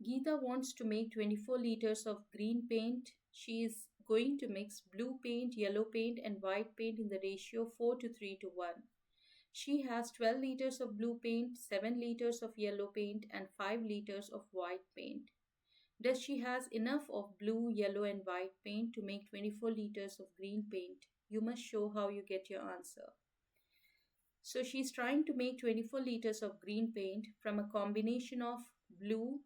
Geeta wants to make 24 liters of green paint. She is going to mix blue paint, yellow paint, and white paint in the ratio 4 to 3 to 1. She has 12 liters of blue paint, 7 liters of yellow paint, and 5 liters of white paint. Does she has enough of blue, yellow, and white paint to make 24 liters of green paint? You must show how you get your answer. So she's trying to make 24 liters of green paint from a combination of blue,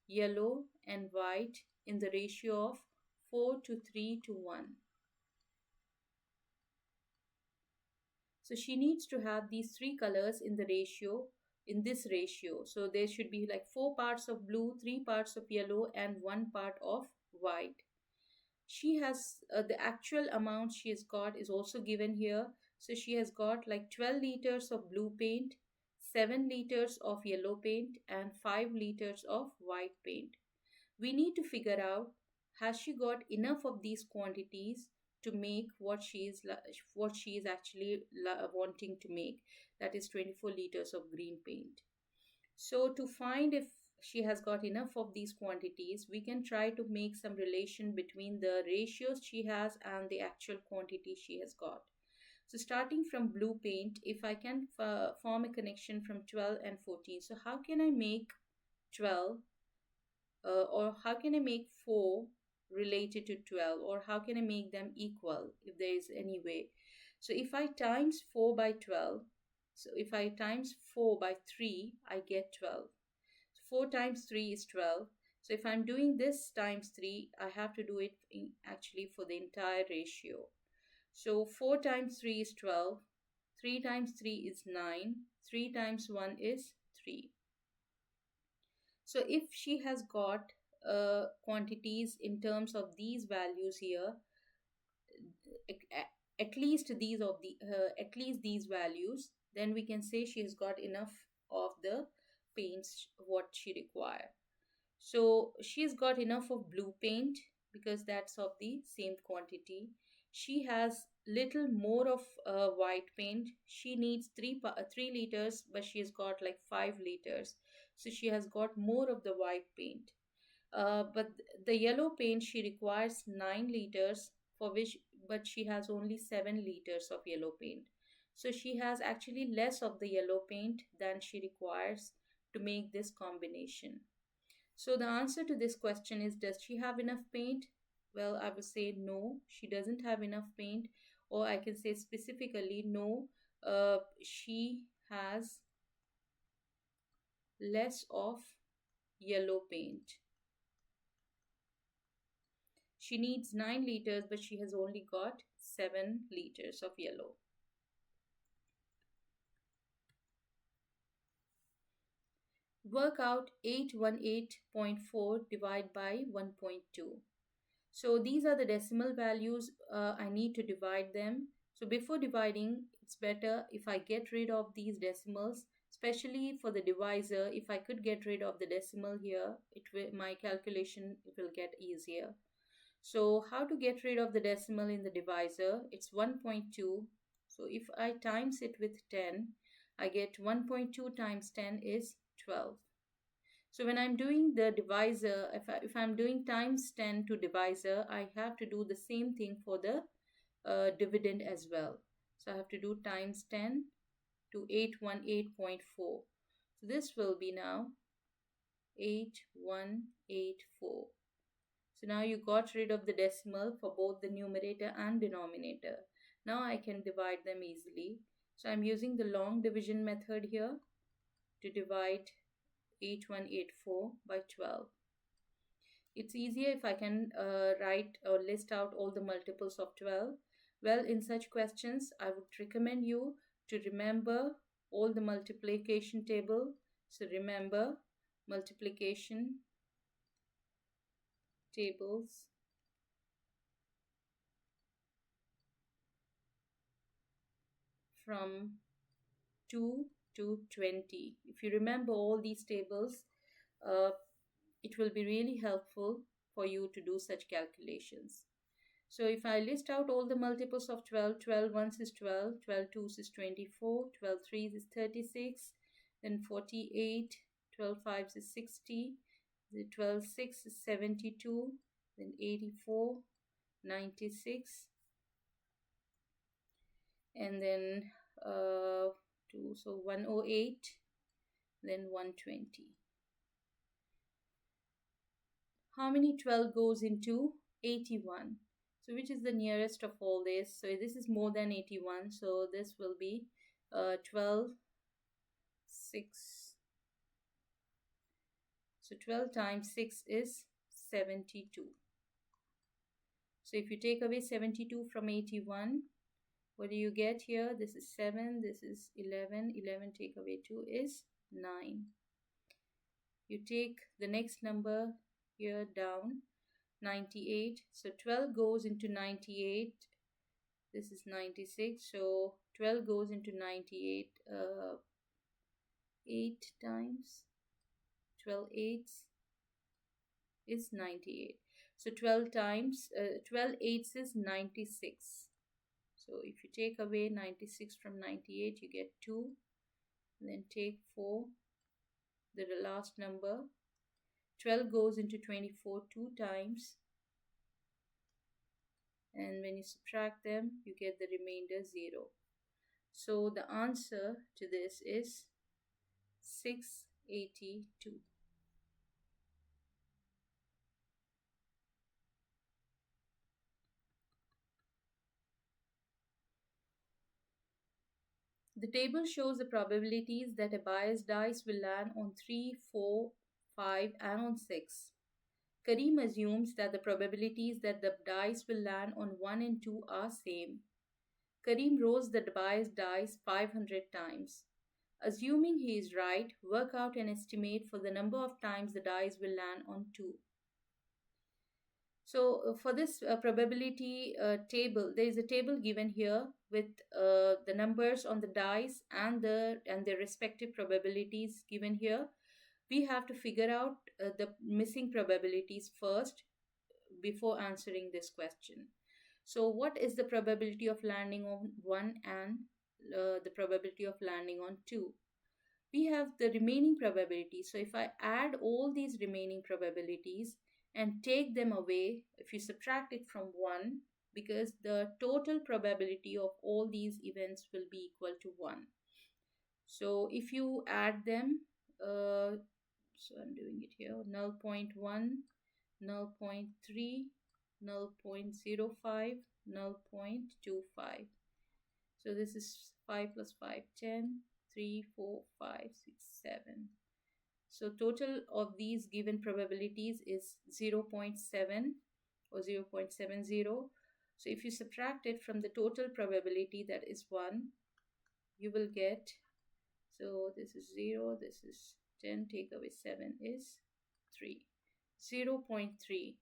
yellow, and white in the ratio of 4 to 3 to 1. So she needs to have these three colors in the ratio, in this ratio. So there should be like 4 parts of blue, 3 parts of yellow, and 1 part of white. She has the actual amount she has got is also given here. So she has got like 12 liters of blue paint, 7 liters of yellow paint, and 5 liters of white paint. We need to figure out, has she got enough of these quantities to make what she is actually wanting to make, that is 24 liters of green paint. So to find if she has got enough of these quantities, we can try to make some relation between the ratios she has and the actual quantity she has got. So starting from blue paint, if I can form a connection from 12 and 14, so how can I make 12 or how can I make 4 related to 12, or how can I make them equal if there is any way? So if I times 4 by 12, so if I times 4 by 3, I get 12. So 4 times 3 is 12. So if I'm doing this times 3, I have to do it actually for the entire ratio. So 4 times 3 is 12, 3 times 3 is 9, 3 times 1 is 3. So if she has got quantities in terms of these values here, at least these values, then we can say she has got enough of the paints what she require. So she's got enough of blue paint because that's of the same quantity. She has little more of white paint. She needs 3 liters, but she has got like 5 liters. So she has got more of the white paint. But the yellow paint she requires 9 liters, for which but she has only 7 liters of yellow paint. So she has actually less of the yellow paint than she requires to make this combination. So the answer to this question is, does she have enough paint? Well, I would say no, she doesn't have enough paint, or I can say specifically no, she has less of yellow paint. She needs 9 liters, but she has only got 7 liters of yellow. Work out 818.4 divided by 1.2. So these are the decimal values. I need to divide them. So before dividing, it's better if I get rid of these decimals, especially for the divisor. If I could get rid of the decimal here, my calculation will get easier. So how to get rid of the decimal in the divisor? It's 1.2. So if I times it with 10, I get 1.2 times 10 is 12. So when I'm doing the divisor, if I'm doing times 10 to divisor, I have to do the same thing for the dividend as well. So I have to do times 10 to 818.4. So this will be now 8184. So now you got rid of the decimal for both the numerator and denominator. Now I can divide them easily. So I'm using the long division method here to divide 8184 by 12. It's easier if I can write or list out all the multiples of 12. Well, in such questions, I would recommend you to remember all the multiplication table. So remember multiplication tables from 2 to 20. If you remember all these tables, it will be really helpful for you to do such calculations. So if I list out all the multiples of 12, 12 ones is 12, 12 twos is 24, 12 threes is 36, then 48, 12 fives is 60, The 12 6 is 72, then 84, 96, and then 2, so 108, then 120. How many 12 goes into 81? So which is the nearest of all this? So this is more than 81, so this will be 12 6. So 12 times 6 is 72. So if you take away 72 from 81, what do you get here? This is 7, this is 11. 11 take away 2 is 9. You take the next number here down, 98. So 12 goes into 98. This is 96. So 12 goes into 98 8 times. 12 eighths is 98. So 12 times 12 eighths is 96. So if you take away 96 from 98, you get 2. And then take 4, the last number. 12 goes into 24 2 times. And when you subtract them, you get the remainder 0. So the answer to this is 682. The table shows the probabilities that a biased dice will land on 3, 4, 5 and on 6. Kareem assumes that the probabilities that the dice will land on 1 and 2 are same. Kareem rolls the biased dice 500 times. Assuming he is right, work out an estimate for the number of times the dice will land on 2. So for this probability table, there is a table given here with the numbers on the dice and their respective probabilities given here. We have to figure out the missing probabilities first before answering this question. So what is the probability of landing on 1 and the probability of landing on 2? We have the remaining probabilities. So if I add all these remaining probabilities and take them away, if you subtract it from 1, because the total probability of all these events will be equal to 1. So if you add them, so I'm doing it here, 0.1, 0.3, 0.05, 0.25. So this is 5 plus 5, 10, 3, 4, 5, 6, 7. So total of these given probabilities is 0.7 or 0.70. So if you subtract it from the total probability, that is 1, you will get, so this is 0, this is 10, take away 7 is 3. 0.3.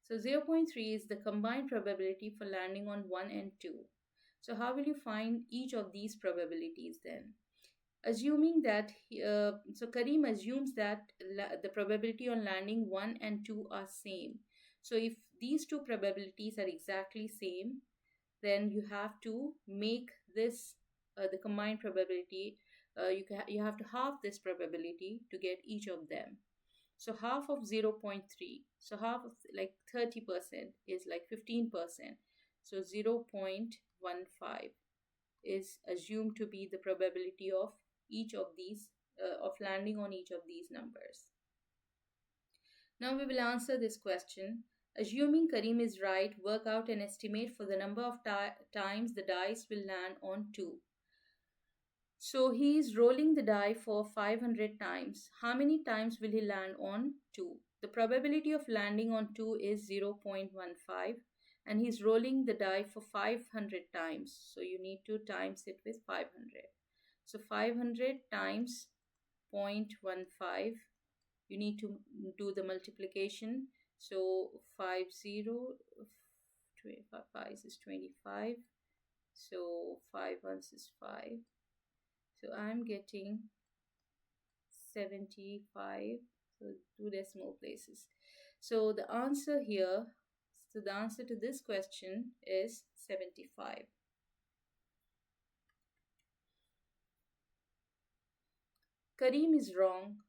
So 0.3 is the combined probability for landing on 1 and 2. So how will you find each of these probabilities then? Assuming that, so Kareem assumes that the probability on landing 1 and 2 are same. So if these two probabilities are exactly same, then you have to make this, the combined probability, you have to halve this probability to get each of them. So half of 0.3, so half of like 30% is like 15%. So 0.15 is assumed to be the probability of each of these, of landing on each of these numbers. Now we will answer this question. Assuming Kareem is right, work out an estimate for the number of times the dice will land on 2. So he is rolling the die for 500 times. How many times will he land on 2? The probability of landing on 2 is 0.15, and he's rolling the die for 500 times. So you need to times it with 500. So 500 times 0.15, you need to do the multiplication. So 5 is 25. So 5 ones is 5. So I'm getting 75. So 2 decimal places. So the answer here, so the answer to this question is 75. Kareem is wrong.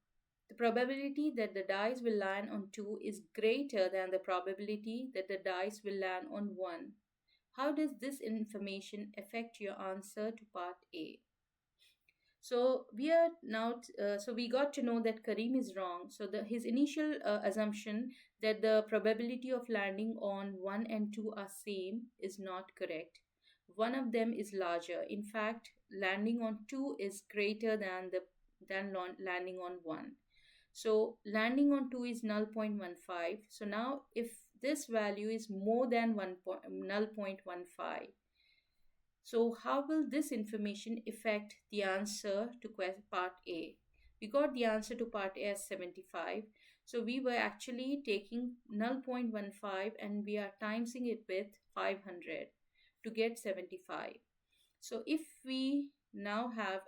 The probability that the dice will land on 2 is greater than the probability that the dice will land on 1. How does this information affect your answer to part A? So we got to know that Kareem is wrong. So his initial assumption that the probability of landing on 1 and 2 are same is not correct. One of them is larger. In fact, landing on 2 is greater than landing on 1. So landing on 2 is null point 0.15. So now if this value is more than null point 0.15, so how will this information affect the answer to part A? We got the answer to part A as 75. So we were actually taking null point 0.15 and we are timesing it with 500 to get 75. So if we now have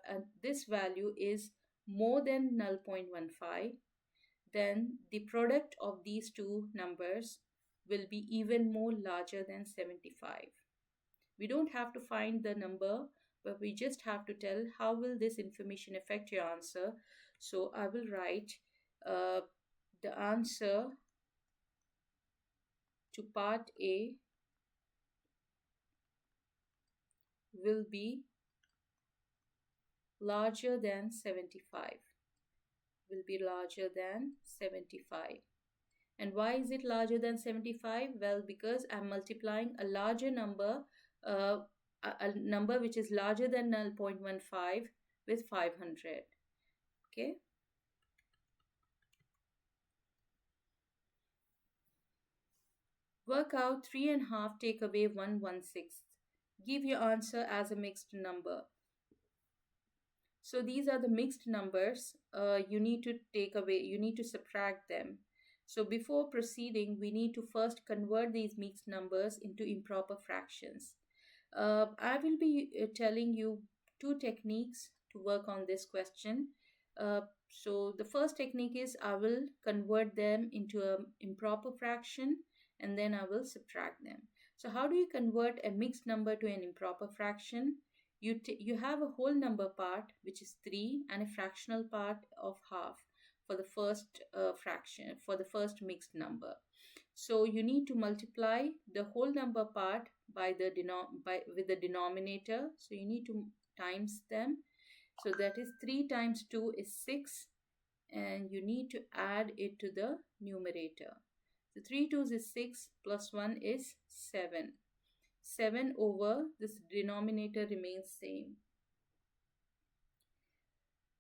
this value is more than null point 0.15, then the product of these two numbers will be even more larger than 75. We don't have to find the number, but we just have to tell how will this information affect your answer. So I will write uh, the answer to part A will be larger than 75. Will be larger than 75. And why is it larger than 75? Well, because I'm multiplying a larger number, uh, a number which is larger than null point 0.15 with 500. Okay. Work out 3.5 take away 1/16. Give your answer as a mixed number. So these are the mixed numbers. You need to take away, you need to subtract them. So before proceeding, we need to first convert these mixed numbers into improper fractions. I will be telling you two techniques to work on this question. So the first technique is I will convert them into an improper fraction and then I will subtract them. So how do you convert a mixed number to an improper fraction? You have a whole number part which is 3 and a fractional part of half for the first fraction, for the first mixed number. So you need to multiply the whole number part with the denominator. So you need to times them. So that is 3 times 2 is 6 and you need to add it to the numerator. So 3 2s is 6 plus 1 is 7. 7 over this denominator remains same.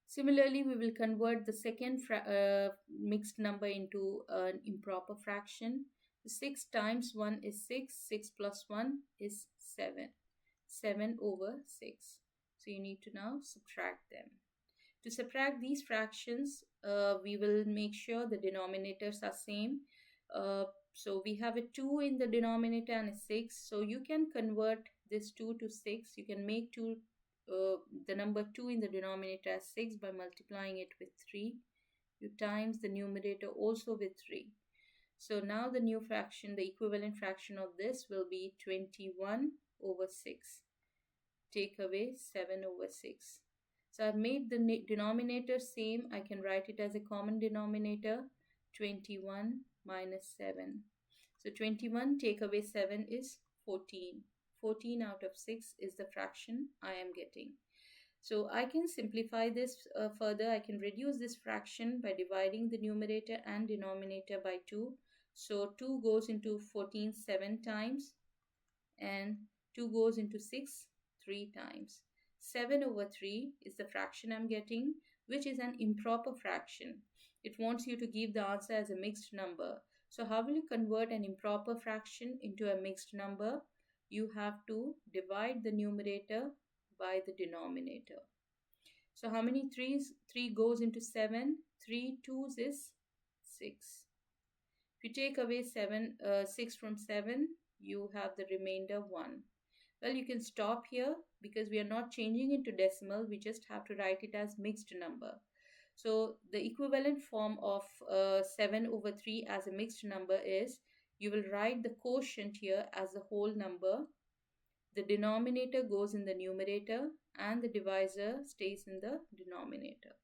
Similarly, we will convert the second mixed number into an improper fraction. 6 times 1 is 6. 6 plus 1 is 7. 7 over 6. So you need to now subtract them. To subtract these fractions, we will make sure the denominators are same. So we have a 2 in the denominator and a 6. So you can convert this 2 to 6. You can make the number 2 in the denominator as 6 by multiplying it with 3. You times the numerator also with 3. So now the new fraction, the equivalent fraction of this will be 21 over 6. Take away 7 over 6. So I've made the denominator same. I can write it as a common denominator, 21 minus 7. So 21 take away 7 is 14. 14 out of 6 is the fraction I am getting. So I can simplify this further. I can reduce this fraction by dividing the numerator and denominator by 2. So 2 goes into 14 7 times and 2 goes into 6 3 times. 7 over 3 is the fraction I'm getting, which is an improper fraction. It wants you to give the answer as a mixed number. So how will you convert an improper fraction into a mixed number? You have to divide the numerator by the denominator. So how many 3s? 3 goes into 7. 3 2s is 6. If you take away 6 from 7, you have the remainder 1. Well, you can stop here because we are not changing into decimal. We just have to write it as mixed number. So the equivalent form of 7 over 3 as a mixed number is you will write the quotient here as a whole number. The denominator goes in the numerator and the divisor stays in the denominator.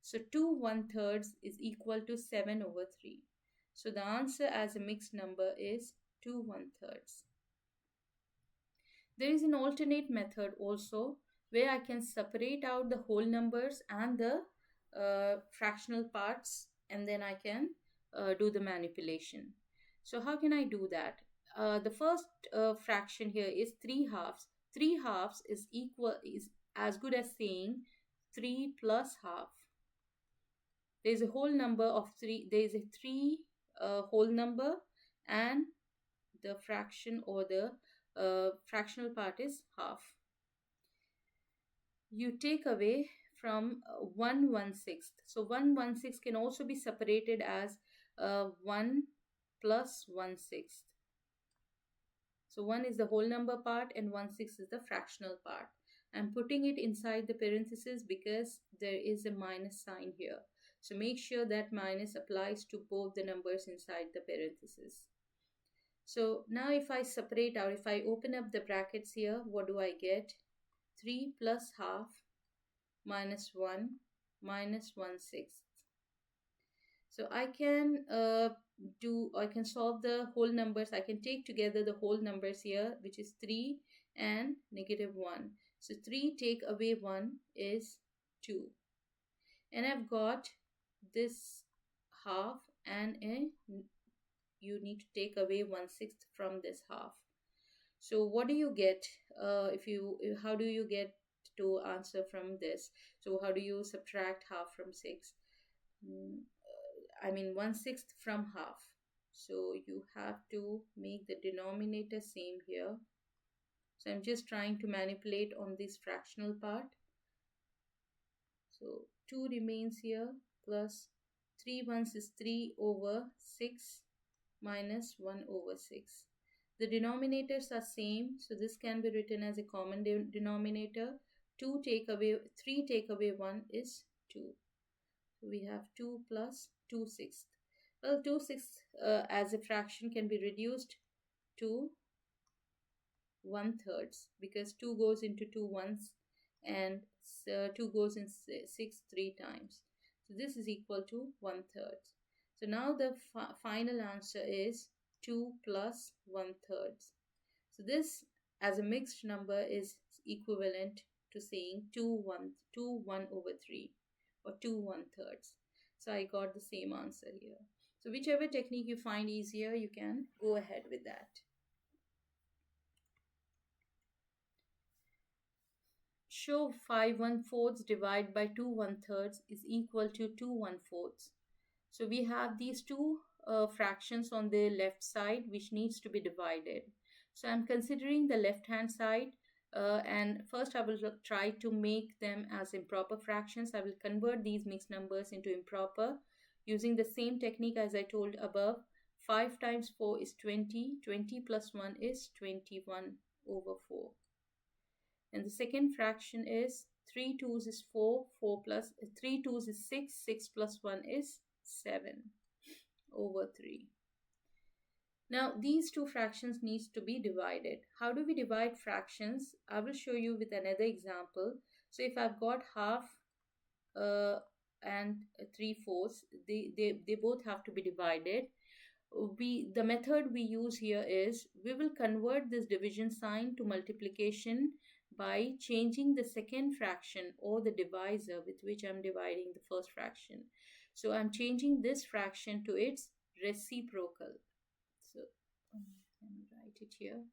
So 2 1/3 is equal to 7/3. So the answer as a mixed number is 2 1/3. There is an alternate method also where I can separate out the whole numbers and the fractional parts, and then I can do the manipulation. So how can I do that? The first fraction here is 3/2. 3/2 is as good as saying 3 plus half. There is a whole number of 3. There is a 3 whole number, and the fraction or the fractional part is half. You take away from 1/16. So 1/16 can also be separated as 1 plus 1/6. So 1 is the whole number part and 1/6 is the fractional part. I'm putting it inside the parentheses because there is a minus sign here. So make sure that minus applies to both the numbers inside the parentheses. So now if I separate out, if I open up the brackets here, what do I get? 3 plus half minus 1 minus 1/6. So I can solve the whole numbers. I can take together the whole numbers here, which is 3 and -1. So 3 take away 1 is 2. And I've got this half, and you need to take away 1/6 from this half. So what do you get how do you get to answer from this? So how do you subtract half from 6? 1/6 from half. So you have to make the denominator same here. So I'm just trying to manipulate on this fractional part. So 2 remains here, plus 3 ones is 3/6 minus 1/6. The denominators are same, so this can be written as a common denominator. 3 take away 1 is 2. So we have 2 plus 2/6. Well, 2/6 as a fraction can be reduced to 1/3 because 2 goes into 2 once, and 2 goes in 6 3 times. So this is equal to 1/3. So now the final answer is 2 plus 1/3. So this as a mixed number is equivalent to saying 2/1/3 or 2 1/3. So I got the same answer here. So whichever technique you find easier, you can go ahead with that. Show 5/1/4 divided by 2/1/3 is equal to 2/1/4. So we have these two fractions on the left side which needs to be divided. So I'm considering the left hand side, and first I will try to make them as improper fractions. I will convert these mixed numbers into improper using the same technique as I told above. 5 times 4 is 20. 20 plus 1 is 21/4. And the second fraction is 3 2s is 4. 4 plus 3 2s is 6. 6 plus 1 is 7/3. Now these two fractions needs to be divided. How do we divide fractions? I will show you with another example. So if I've got half and 3/4, they both have to be divided. The method we use here is we will convert this division sign to multiplication by changing the second fraction or the divisor with which I'm dividing the first fraction. So I'm changing this fraction to its reciprocal. So let me write it here.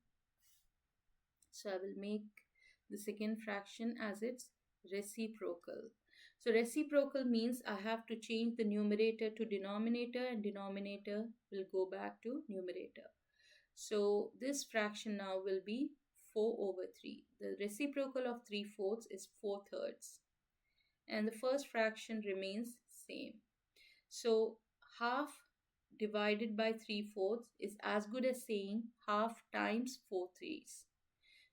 So I will make the second fraction as its reciprocal. So reciprocal means I have to change the numerator to denominator, and denominator will go back to numerator. So this fraction now will be 4/3. The reciprocal of 3/4 is 4/3. And the first fraction remains same. So half divided by 3/4 is as good as saying half times 4/3.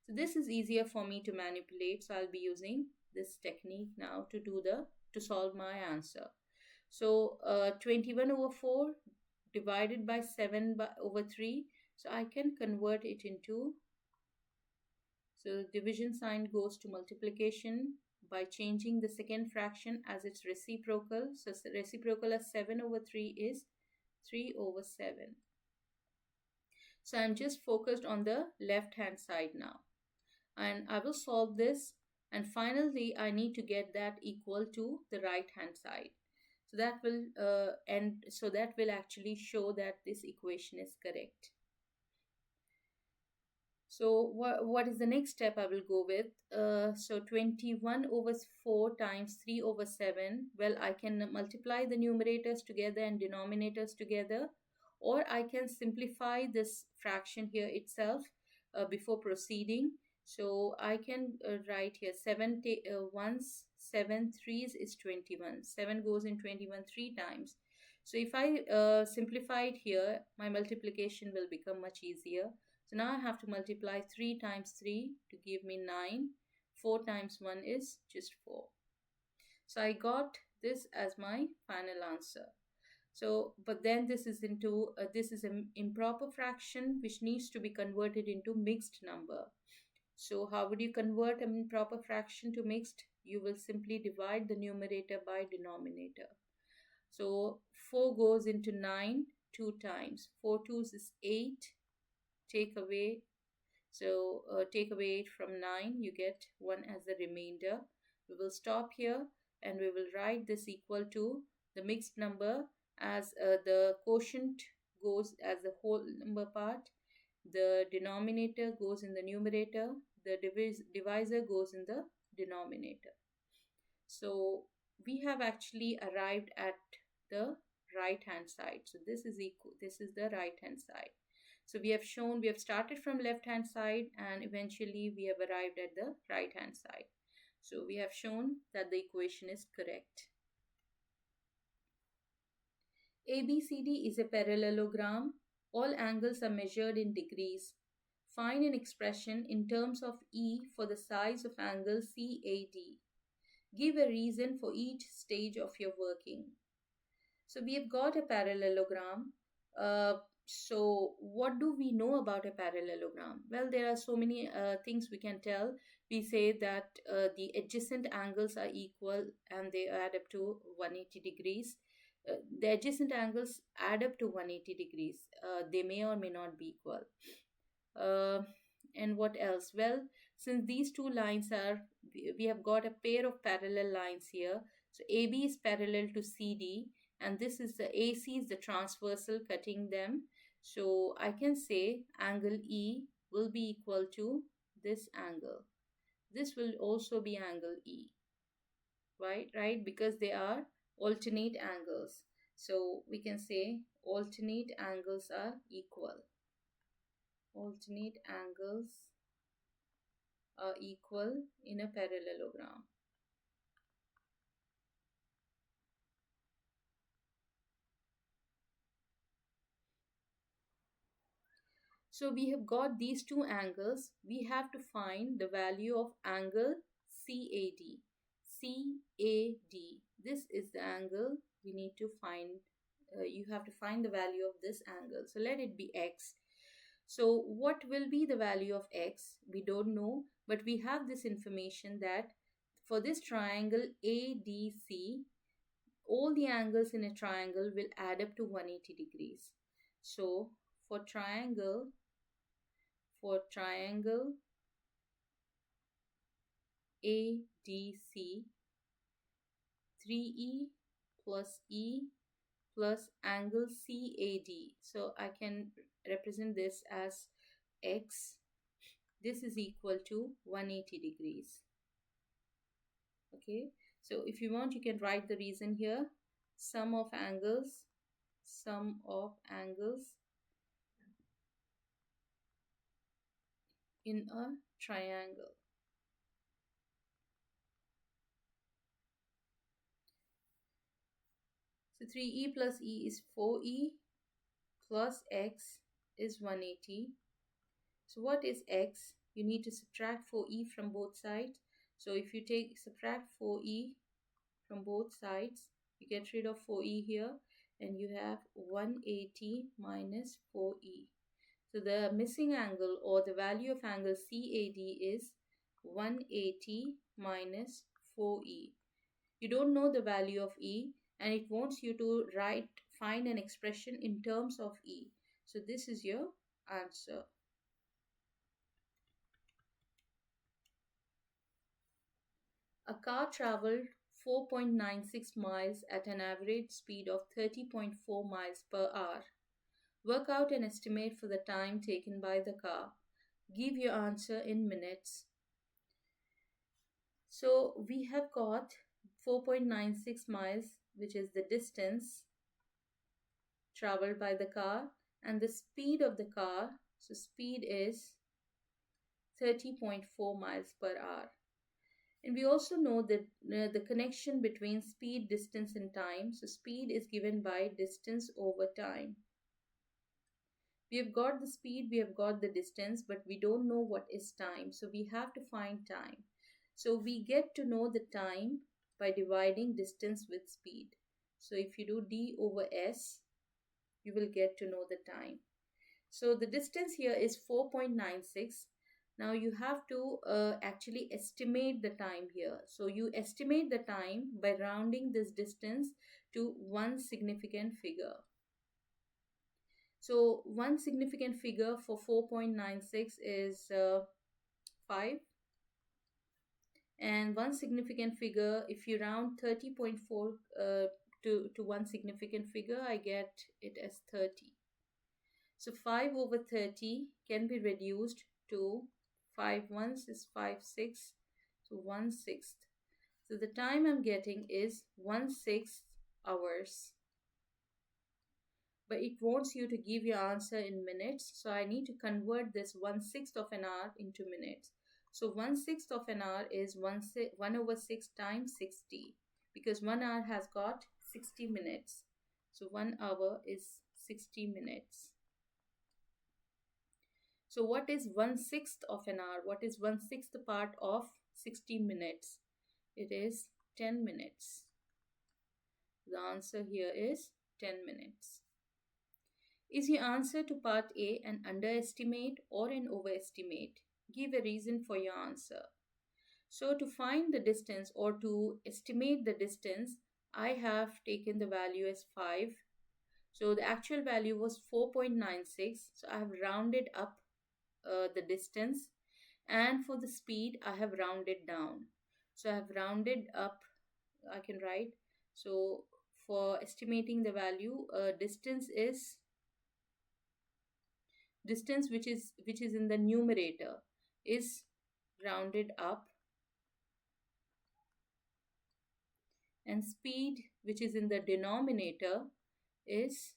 So this is easier for me to manipulate. So I'll be using this technique now to solve my answer. So 21/4 divided by 7/3. So I can convert it into, so division sign goes to multiplication by changing the second fraction as its reciprocal. So reciprocal of 7 over 3 is 3 over 7. So I'm just focused on the left hand side now. And I will solve this, and finally I need to get that equal to the right hand side. So that will actually show that this equation is correct. So what is the next step I will go with? So 21 over 4 times 3 over 7. Well, I can multiply the numerators together and denominators together, or I can simplify this fraction here itself before proceeding. So I can write here 7 ones, 7 threes is 21. 7 goes in 21 3 times. So if I simplify it here, my multiplication will become much easier. So now I have to multiply 3 times 3 to give me 9. 4 times 1 is just 4. So I got this as my final answer. So, but then this is an improper fraction which needs to be converted into mixed number. So how would you convert an improper fraction to mixed? You will simply divide the numerator by denominator. So 4 goes into 9 2 times. 4 twos is 8. Take away take away 8 from 9, you get 1 as the remainder. We will stop here and we will write this equal to the mixed number as the quotient goes as the whole number part, the denominator goes in the numerator, the divisor goes in the denominator. So we have actually arrived at the right hand side. So this is the right hand side. So we have started from left hand side and eventually we have arrived at the right hand side. So we have shown that the equation is correct. ABCD is a parallelogram. All angles are measured in degrees. Find an expression in terms of E for the size of angle CAD. Give a reason for each stage of your working. So we have got a parallelogram. So what do we know about a parallelogram? Well, there are so many things we can tell. We say that the adjacent angles are equal and they add up to 180 degrees. The adjacent angles add up to 180 degrees. They may or may not be equal. And what else? Well, since these two lines we have got a pair of parallel lines here. So AB is parallel to CD, and this is the AC is the transversal cutting them. So I can say angle E will be equal to this angle. This will also be angle E, right? Because they are alternate angles. So we can say alternate angles are equal. Alternate angles are equal in a parallelogram. So we have got these two angles. We have to find the value of angle CAD. CAD. This is the angle we need to find. You have to find the value of this angle. So let it be X. So what will be the value of X? We don't know, but we have this information that for this triangle ADC, all the angles in a triangle will add up to 180 degrees. So for triangle ADC, 3E plus E plus angle CAD. So I can represent this as X. This is equal to 180 degrees. Okay, so if you want, you can write the reason here. Sum of angles in a triangle. So 3E plus E is 4E plus X is 180. So what is X? You need to subtract 4E from both sides. So if you subtract 4E from both sides, you get rid of 4E here and you have 180 minus 4E. So the missing angle or the value of angle CAD is 180 minus 4e. You don't know the value of e, and it wants you to find an expression in terms of e. So this is your answer. A car traveled 4.96 miles at an average speed of 30.4 miles per hour. Work out an estimate for the time taken by the car. Give your answer in minutes. So we have got 4.96 miles, which is the distance traveled by the car, and the speed of the car. So speed is 30.4 miles per hour. And we also know that the connection between speed, distance, and time. So speed is given by distance over time. We have got the speed, we have got the distance, but we don't know what is time. So we have to find time. So we get to know the time by dividing distance with speed. So if you do d over s, you will get to know the time. So the distance here is 4.96. Now you have to actually estimate the time here. So you estimate the time by rounding this distance to one significant figure. So one significant figure for 4.96 is 5. And one significant figure, if you round 30.4 to one significant figure, I get it as 30. So 5 over 30 can be reduced to 5 ones is 5 6, so 1/6. So the time I'm getting is 1/6 hours. But it wants you to give your answer in minutes, so I need to convert this 1/6 of an hour into minutes. So 1/6 of an hour is 1 over 6 times 60, because 1 hour has got 60 minutes. So 1 hour is 60 minutes. So what is 1/6 of an hour? What is 1/6 part of 60 minutes? It is 10 minutes. The answer here is 10 minutes. Is your answer to part A an underestimate or an overestimate? Give a reason for your answer. So to find the distance or to estimate the distance, I have taken the value as 5. So the actual value was 4.96. So I have rounded up the distance, and for the speed I have rounded down. So I have rounded up, I can write. So for estimating the value, distance which is in the numerator is rounded up, and speed which is in the denominator is,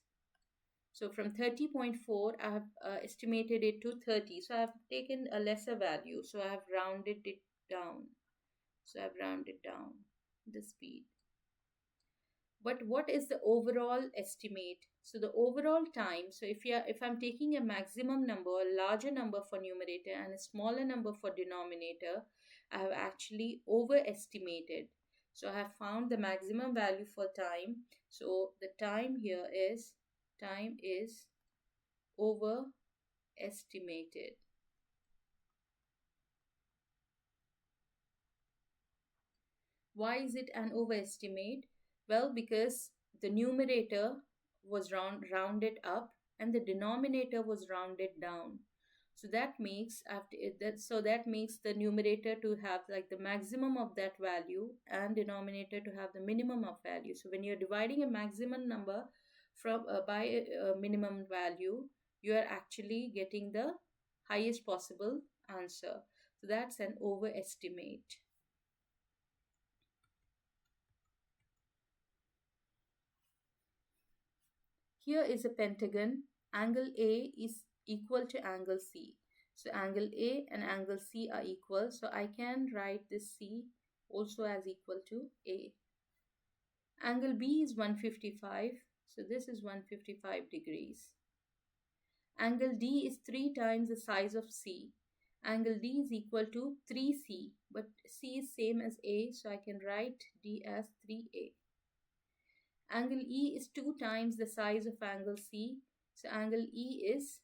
so from 30.4 I have estimated it to 30. So I have taken a lesser value. So I have rounded it down. So I have rounded down the speed. But what is the overall estimate? So the overall time, so if I'm taking a maximum number, a larger number for numerator and a smaller number for denominator, I have actually overestimated. So I have found the maximum value for time. So the time here is overestimated. Why is it an overestimate? Well, because the numerator was rounded up and the denominator was rounded down. So that makes the numerator to have like the maximum of that value and denominator to have the minimum of value. So when you're dividing a maximum number from by a minimum value, you are actually getting the highest possible answer. So that's an overestimate. Here is a pentagon. Angle A is equal to angle C. So angle A and angle C are equal. So I can write this C also as equal to A. Angle B is 155. So this is 155 degrees. Angle D is 3 times the size of C. Angle D is equal to 3C. But C is same as A. So I can write D as 3A. Angle E is 2 times the size of angle C. So angle E is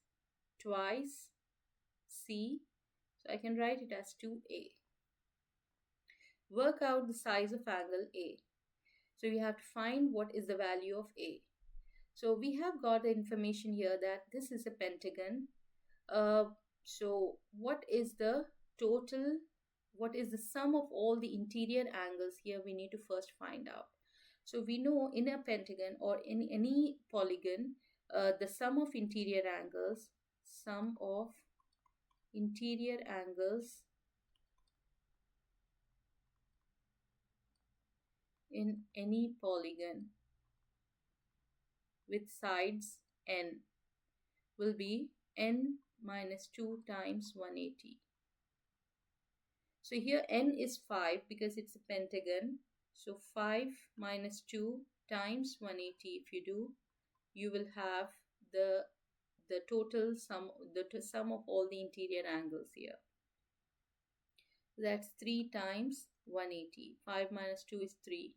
twice C. So I can write it as 2A. Work out the size of angle A. So you have to find what is the value of A. So we have got the information here that this is a pentagon. Uh, so what is the total, what is the sum of all the interior angles here we need to first find out. So we know in a pentagon or in any polygon, the sum of interior angles, sum of interior angles in any polygon with sides n will be n minus 2 times 180. So here n is 5 because it's a pentagon. So 5 minus 2 times 180, if you do, you will have the total sum, the sum of all the interior angles here. That's 3 times 180. 5 minus 2 is 3.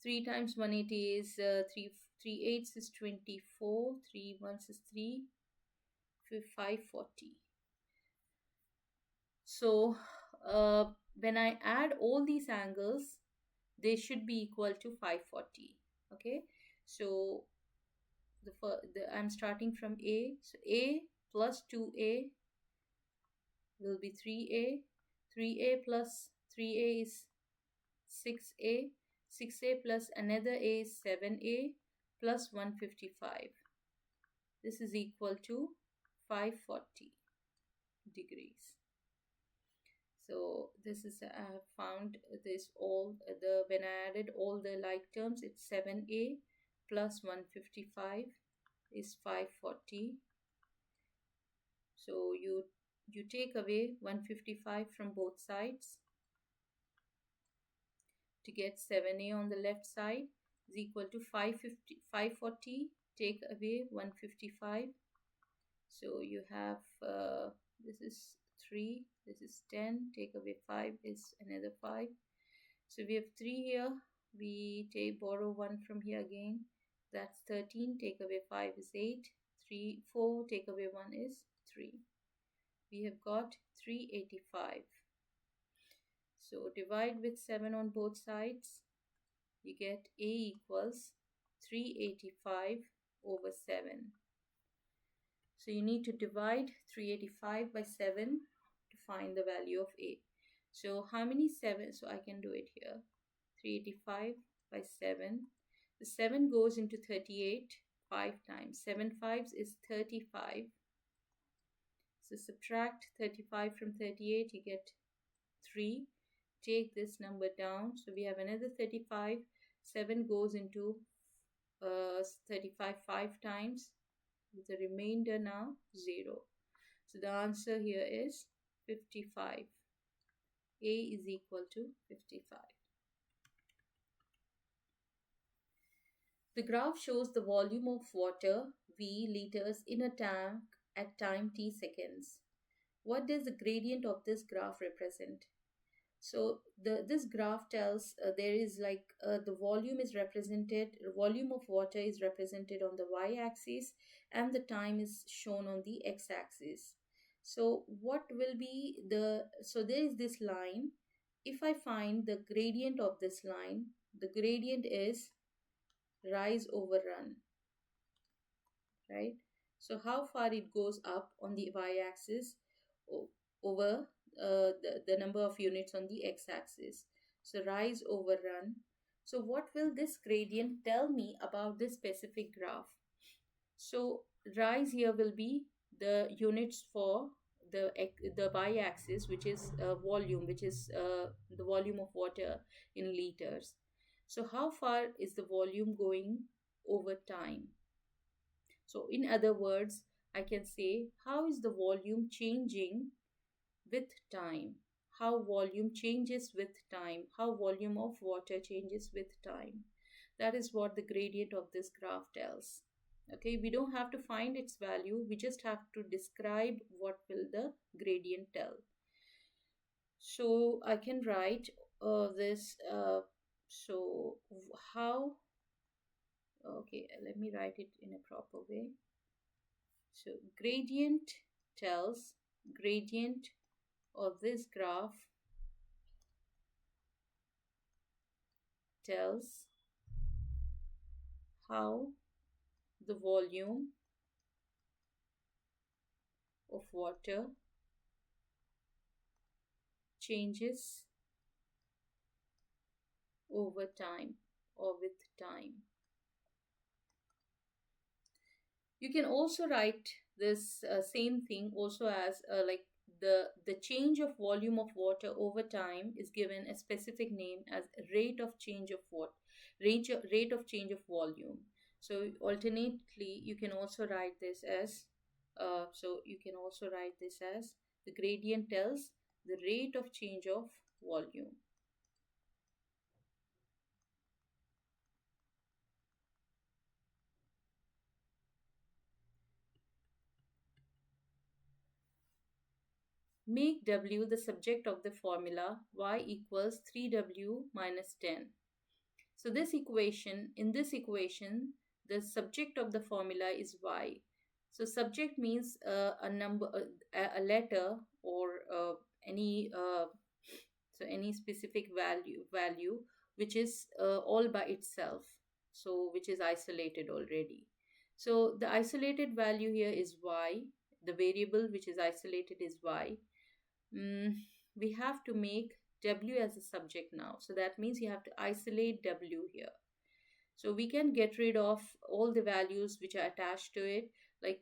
3 times 180 is 3 eighths is 24. 3 ones is 3. 540. So when I add all these angles, they should be equal to 540. Okay, so I'm starting from A. So A plus 2A will be 3A. 3A plus 3A is 6A. 6A plus another A is 7A plus 155. This is equal to 540 degrees. So this is, I have found this all the, when I added all the like terms, it's 7A plus 155 is 540. So you take away 155 from both sides to get 7A on the left side is equal to 540. Take away 155. So you have this is 3, this is 10, take away 5 is another 5. So we have 3 here, we borrow 1 from here again, that's 13, take away 5 is 8, 3, 4, take away 1 is 3. We have got 385. So divide with 7 on both sides, you get A equals 385 over 7. So you need to divide 385 by 7 to find the value of A. So how many 7? So I can do it here. 385 by 7. The 7 goes into 38 5 times. 7 fives is 35. So subtract 35 from 38, you get 3. Take this number down. So we have another 35. 7 goes into 35 5 times. With the remainder now 0. So the answer here is 55. A is equal to 55. The graph shows the volume of water V liters in a tank at time t seconds. What does the gradient of this graph represent? So this graph tells there is like the volume is represented, the volume of water is represented on the y-axis and the time is shown on the x-axis. So what will be so there is this line. If I find the gradient of this line, the gradient is rise over run, right? So how far it goes up on the y-axis over the number of units on the x-axis. So rise over run. So what will this gradient tell me about this specific graph? So rise here will be the units for the y-axis, which is volume, which is the volume of water in liters. So how far is the volume going over time? So in other words, I can say how is the volume changing with time, how volume changes with time, how volume of water changes with time. That is what the gradient of this graph tells. Okay, we don't have to find its value, we just have to describe what will the gradient tell. So I can write this so how, okay, let me write it in a proper way. So gradient tells, gradient of this graph tells how the volume of water changes over time or with time. You can also write this same thing also as like the change of volume of water over time is given a specific name as rate of change of what rate of change of volume. So alternately you can also write this as the gradient tells the rate of change of volume. Make W the subject of the formula y equals 3W minus 10. So in this equation, the subject of the formula is y. So subject means a number, a letter, or any specific value which is all by itself. So which is isolated already. So the isolated value here is y. The variable which is isolated is y. We have to make W as a subject now. So that means you have to isolate W here. So we can get rid of all the values which are attached to it, like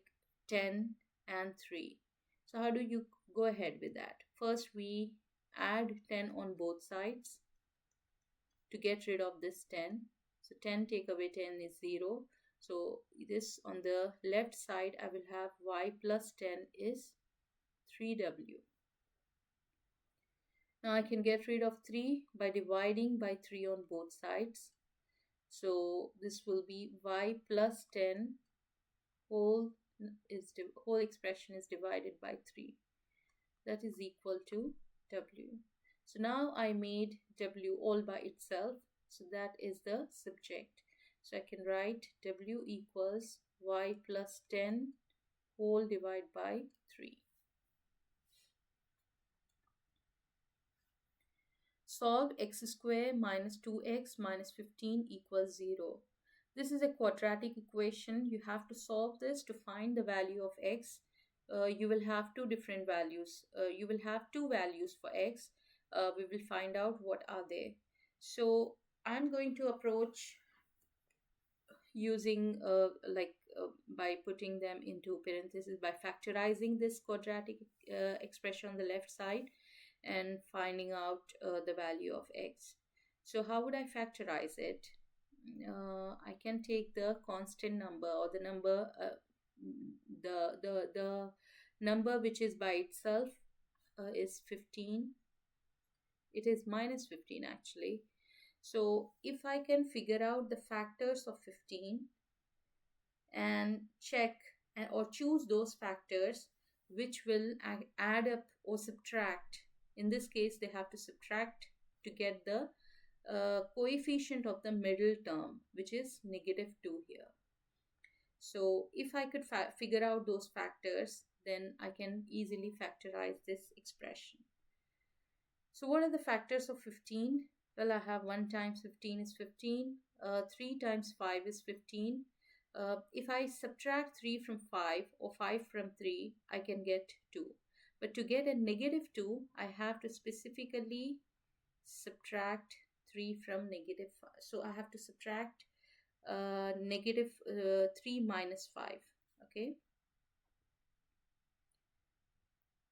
10 and 3. So how do you go ahead with that? First, we add 10 on both sides to get rid of this 10. So 10 take away 10 is 0. So this on the left side, I will have y plus 10 is 3W. Now I can get rid of 3 by dividing by 3 on both sides. So this will be y plus 10 whole expression is divided by 3. That is equal to W. So now I made W all by itself. So that is the subject. So I can write W equals y plus 10 whole divided by 3. Solve x square minus 2x minus 15 equals 0. This is a quadratic equation. You have to solve this to find the value of x. You will have two different values. You will have two values for x. We will find out what are they. So I'm going to approach using by putting them into parentheses, by factorizing this quadratic expression on the left side and finding out the value of x. So how would I factorize it? I can take the constant number, or the number the number which is by itself is 15. It is minus 15 actually. So if I can figure out the factors of 15 and check or choose those factors which will add up or subtract. In this case, they have to subtract to get the coefficient of the middle term, which is -2 here. So if I could figure out those factors, then I can easily factorize this expression. So what are the factors of 15? Well, I have 1 times 15 is 15. 3 times 5 is 15. If I subtract 3 from 5 or 5 from 3, I can get 2. But to get a -2, I have to specifically subtract 3 from -5. So I have to subtract -3 minus 5. Okay.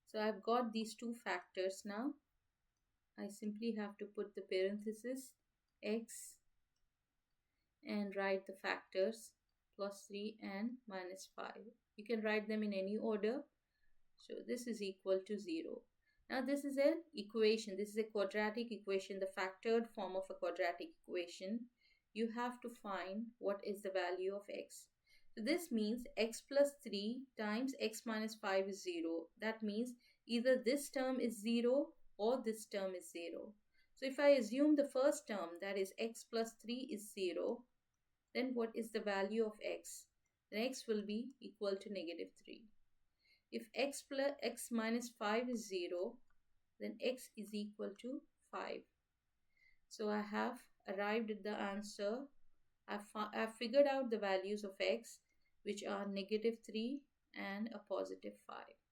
So I've got these two factors now. I simply have to put the parenthesis x and write the factors +3 and -5. You can write them in any order. So this is equal to 0. Now this is an equation. This is a quadratic equation, the factored form of a quadratic equation. You have to find what is the value of x. So this means x plus 3 times x minus 5 is 0. That means either this term is 0 or this term is 0. So if I assume the first term, that is x plus 3 is 0, then what is the value of x? Then x will be equal to -3. If x plus x minus 5 is 0, then x is equal to 5. So I have arrived at the answer. I've figured out the values of x, which are -3 and a +5.